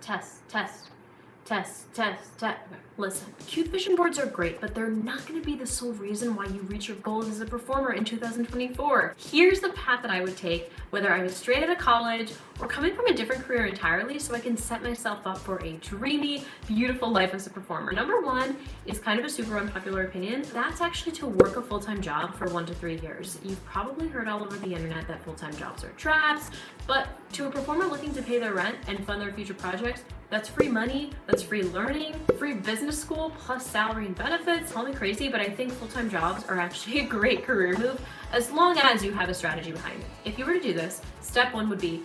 test, test, test, test, test. Listen, cute vision boards are great, but they're not going to be the sole reason why you reach your goals as a performer in 2024. Here's the path that I would take, whether I was straight out of college or coming from a different career entirely, so I can set myself up for a dreamy, beautiful life as a performer. Number one is kind of a super unpopular opinion. That's actually to work a full-time job for 1 to 3 years. You've probably heard all over the internet that full-time jobs are traps, but to a performer looking to pay their rent and fund their future projects, that's free money, that's free learning, free business school, plus salary and benefits. Call me crazy, but I think full-time jobs are actually a great career move as long as you have a strategy behind it. If you were to do this, step one would be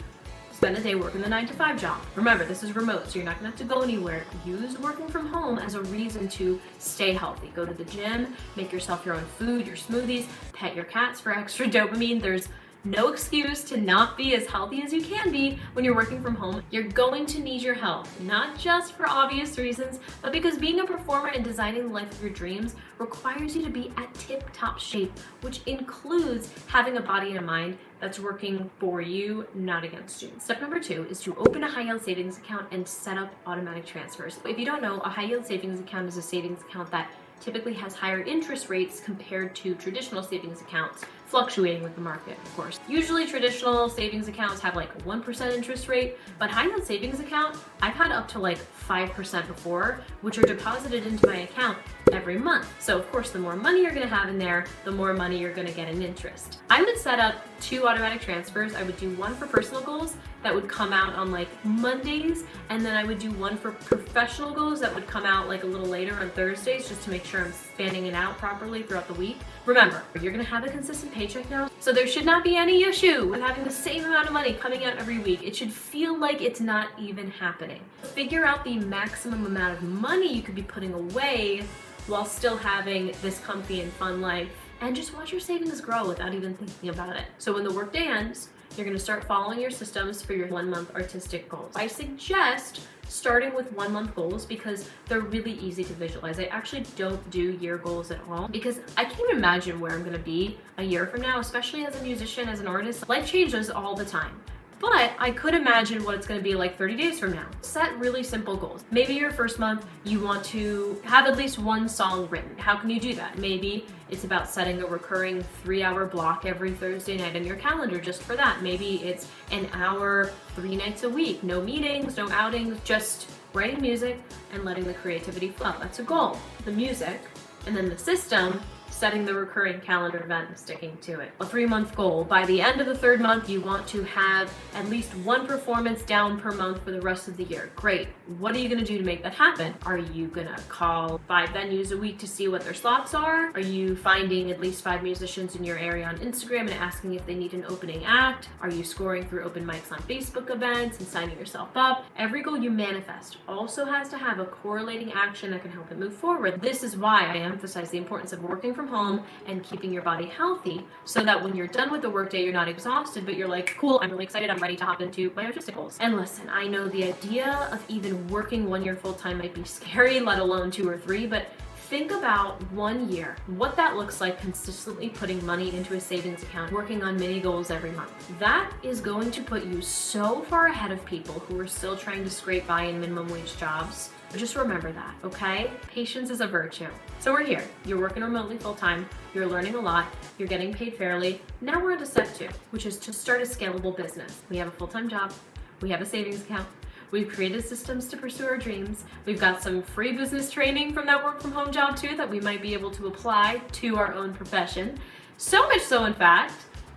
spend a day working the 9-to-5 job. Remember, this is remote, so you're not gonna have to go anywhere. Use working from home as a reason to stay healthy. Go to the gym, make yourself your own food, your smoothies, pet your cats for extra dopamine. There's no excuse to not be as healthy as you can be when you're working from home. You're going to need your health, not just for obvious reasons, but because being a performer and designing the life of your dreams requires you to be at tip-top shape, which includes having a body and a mind that's working for you, not against you. Step number 2 is to open a high-yield savings account and set up automatic transfers. If you don't know, a high-yield savings account is a savings account that typically has higher interest rates compared to traditional savings accounts, fluctuating with the market, of course. Usually traditional savings accounts have like a 1% interest rate, but high-yield savings account, I've had up to like 5% before, which are deposited into my account every month. So of course, the more money you're gonna have in there, the more money you're gonna get in interest. I would set up 2 automatic transfers. I would do one for personal goals that would come out on like Mondays, and then I would do one for professional goals that would come out like a little later on Thursdays, just to make sure I'm spanning it out properly throughout the week. Remember, you're gonna have a consistent paycheck now, so there should not be any issue with having the same amount of money coming out every week. It should feel like it's not even happening. Figure out the maximum amount of money you could be putting away while still having this comfy and fun life, and just watch your savings grow without even thinking about it. So when the workday ends, you're gonna start following your systems for your 1-month artistic goals. I suggest starting with 1-month goals because they're really easy to visualize. I actually don't do year goals at all because I can't imagine where I'm gonna be a year from now, especially as a musician, as an artist. Life changes all the time. But I could imagine what it's gonna be like 30 days from now. Set really simple goals. Maybe your first month, you want to have at least 1 song written. How can you do that? Maybe it's about setting a recurring 3-hour block every Thursday night in your calendar just for that. Maybe it's an hour, 3 nights a week. No meetings, no outings, just writing music and letting the creativity flow. That's a goal. The music, and then the system, setting the recurring calendar event and sticking to it. A 3-month goal. By the end of the 3rd month, you want to have at least 1 performance down per month for the rest of the year. Great. What are you gonna do to make that happen? Are you gonna call 5 venues a week to see what their slots are? Are you finding at least 5 musicians in your area on Instagram and asking if they need an opening act? Are you scoring through open mics on Facebook events and signing yourself up? Every goal you manifest also has to have a correlating action that can help it move forward. This is why I emphasize the importance of working from home and keeping your body healthy so that when you're done with the workday, you're not exhausted, but you're like, cool, I'm really excited, I'm ready to hop into my artistic goals. And listen, I know the idea of even working 1 year full-time might be scary, let alone 2 or 3, but think about 1 year, what that looks like consistently putting money into a savings account, working on mini goals every month. That is going to put you so far ahead of people who are still trying to scrape by in minimum wage jobs. Just remember that, okay? Patience is a virtue. So we're here. You're working remotely full-time. You're learning a lot. You're getting paid fairly. Now we're on to step 2, which is to start a scalable business. We have a full-time job. We have a savings account. We've created systems to pursue our dreams. We've got some free business training from that work from home job too that we might be able to apply to our own profession. So much so, in fact,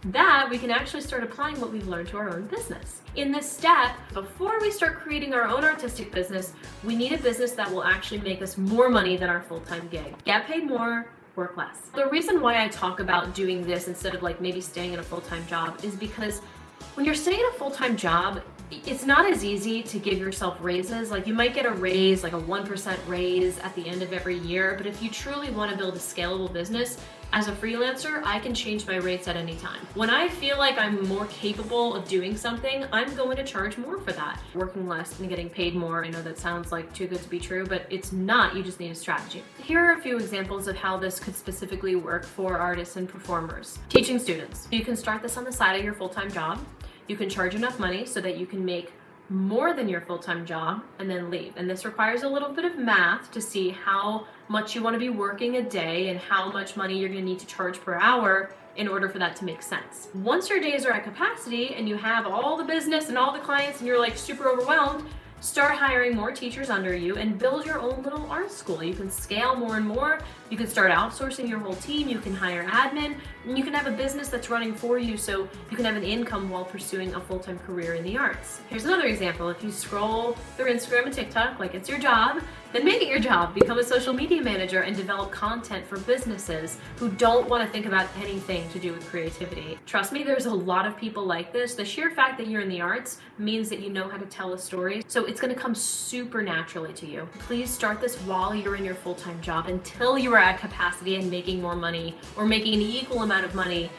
that we can actually start applying what we've learned to our own business. In this step, before we start creating our own artistic business, we need a business that will actually make us more money than our full-time gig. Get paid more, work less. The reason why I talk about doing this instead of like maybe staying in a full-time job is because when you're staying in a full-time job, it's not as easy to give yourself raises. Like you might get a raise, like a 1% raise at the end of every year, but if you truly want to build a scalable business, as a freelancer, I can change my rates at any time. When I feel like I'm more capable of doing something, I'm going to charge more for that. Working less and getting paid more, I know that sounds like too good to be true, but it's not. You just need a strategy. Here are a few examples of how this could specifically work for artists and performers. Teaching students. You can start this on the side of your full-time job. You can charge enough money so that you can make more than your full-time job and then leave. And this requires a little bit of math to see how much you want to be working a day and how much money you're going to need to charge per hour in order for that to make sense. Once your days are at capacity and you have all the business and all the clients and you're like super overwhelmed, start hiring more teachers under you and build your own little art school. You can scale more and more. You can start outsourcing your whole team. You can hire admin, and you can have a business that's running for you so you can have an income while pursuing a full-time career in the arts. Here's another example. If you scroll through Instagram and TikTok like it's your job, then make it your job. Become a social media manager and develop content for businesses who don't want to think about anything to do with creativity. Trust me, there's a lot of people like this. The sheer fact that you're in the arts means that you know how to tell a story, so it's going to come super naturally to you. Please start this while you're in your full-time job until you are at capacity and making more money or making an equal amount of money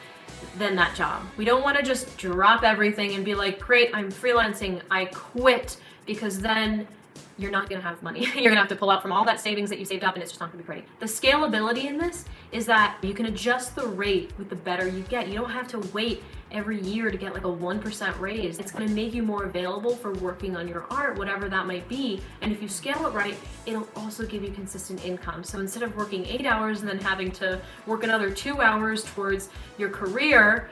than that job. We don't want to just drop everything and be like, great, I'm freelancing, I quit, because then you're not going to have money. You're going to have to pull out from all that savings that you saved up, and it's just not going to be pretty. The scalability in this is that you can adjust the rate with the better you get. You don't have to wait every year to get like a 1% raise. It's going to make you more available for working on your art, whatever that might be. And if you scale it right, it'll also give you consistent income. So instead of working 8 hours and then having to work another 2 hours towards your career,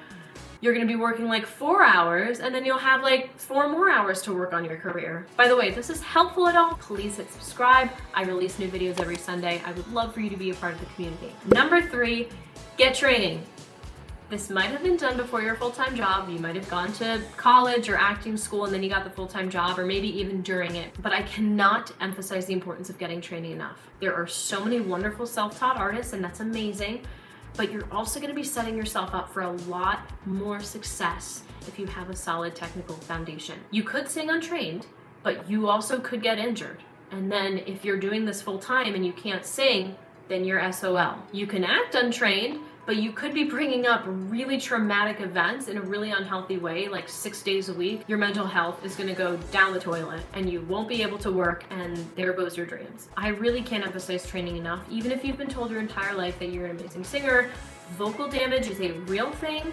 you're going to be working like 4 hours, and then you'll have like 4 more hours to work on your career. By the way, if this is helpful at all, please hit subscribe. I release new videos every Sunday. I would love for you to be a part of the community. Number 3, get training. This might have been done before your full-time job. You might have gone to college or acting school and then you got the full-time job, or maybe even during it. But I cannot emphasize the importance of getting training enough. There are so many wonderful self-taught artists, and that's amazing. But you're also going to be setting yourself up for a lot more success if you have a solid technical foundation. You could sing untrained, but you also could get injured. And then if you're doing this full time and you can't sing, then you're SOL. You can act untrained, but you could be bringing up really traumatic events in a really unhealthy way, like 6 days a week. Your mental health is going to go down the toilet and you won't be able to work, and there goes your dreams. I really can't emphasize training enough. Even if you've been told your entire life that you're an amazing singer, vocal damage is a real thing,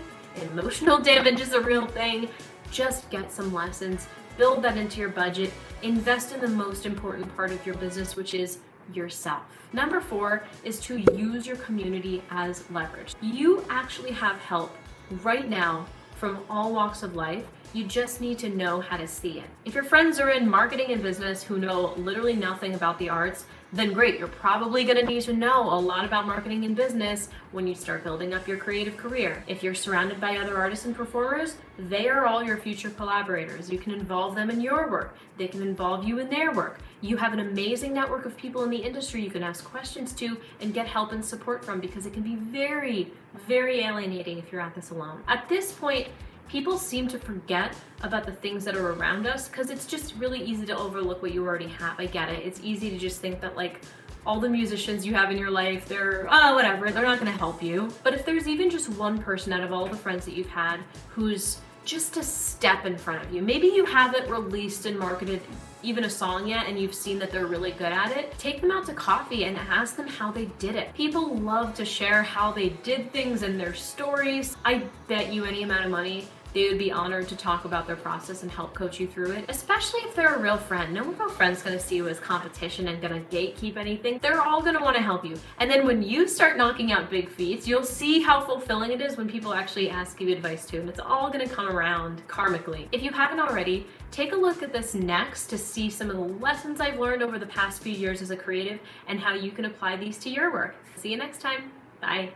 emotional damage is a real thing. Just get some lessons, build that into your budget, invest in the most important part of your business, which is yourself. Number 4 is to use your community as leverage. You actually have help right now from all walks of life. You just need to know how to see it. If your friends are in marketing and business who know literally nothing about the arts, then great, you're probably going to need to know a lot about marketing and business when you start building up your creative career. If you're surrounded by other artists and performers, they are all your future collaborators. You can involve them in your work. They can involve you in their work. You have an amazing network of people in the industry you can ask questions to and get help and support from, because it can be very, very alienating if you're at this alone. At this point, people seem to forget about the things that are around us because it's just really easy to overlook what you already have. I get it. It's easy to just think that like all the musicians you have in your life, they're, whatever, they're not going to help you. But if there's even just one person out of all the friends that you've had who's just a step in front of you, maybe you haven't released and marketed even a song yet and you've seen that they're really good at it, take them out to coffee and ask them how they did it. People love to share how they did things and their stories. I bet you any amount of money they would be honored to talk about their process and help coach you through it, especially if they're a real friend. No real friend's gonna see you as competition and gonna gatekeep anything. They're all gonna wanna help you. And then when you start knocking out big feats, you'll see how fulfilling it is when people actually ask you advice too, and it's all gonna come around karmically. If you haven't already, take a look at this next to see some of the lessons I've learned over the past few years as a creative and how you can apply these to your work. See you next time. Bye.